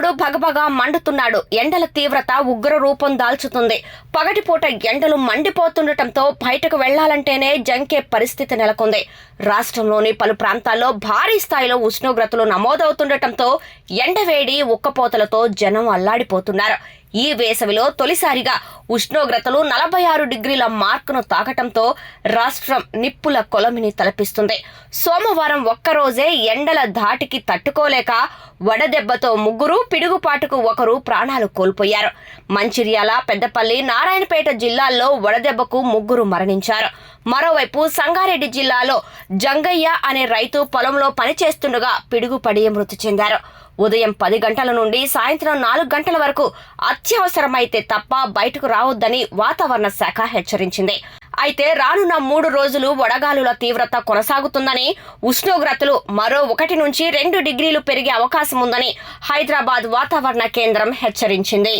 సూర్యుడు భగభగా మండుతున్నాడు. ఎండల తీవ్రత ఉగ్ర రూపం దాల్చుతుంది. పగటిపూట ఎండలు మండిపోతుండటంతో బయటకు వెళ్లాలంటేనే జంకే పరిస్థితి నెలకొంది. రాష్ట్రంలోని పలు ప్రాంతాల్లో భారీ స్థాయిలో ఉష్ణోగ్రతలు నమోదవుతుండటంతో ఎండవేడి ఉక్కపోతలతో జనం అల్లాడిపోతున్నారు. ఈ వేసవిలో తొలిసారిగా ఉష్ణోగ్రతలు 46 డిగ్రీల మార్కును తాకటంతో రాష్ట్రం నిప్పుల కొలమిని తలపిస్తుంది. సోమవారం ఒక్కరోజే ఎండల ధాటికి తట్టుకోలేక వడదెబ్బతో 3, పిడుగుపాటుకు 1 ప్రాణాలు కోల్పోయారు. మంచిర్యాల, పెద్దపల్లి, నారాయణపేట జిల్లాల్లో వడదెబ్బకు 3 మరణించారు. మరోవైపు సంగారెడ్డి జిల్లాలో జంగయ్య అనే రైతు పొలంలో పనిచేస్తుండగా పిడుగుపడి మృతి చెందారు. ఉదయం 10 గంటల నుండి సాయంత్రం 4 గంటల వరకు అత్యవసరమైతే తప్ప బయటకు రావద్దని వాతావరణ శాఖ హెచ్చరించింది. అయితే రానున్న 3 రోజులు వడగాలుల తీవ్రత కొనసాగుతుందని, ఉష్ణోగ్రతలు మరో 1 నుంచి 2 డిగ్రీలు పెరిగే అవకాశం ఉందని హైదరాబాద్ వాతావరణ కేంద్రం హెచ్చరించింది.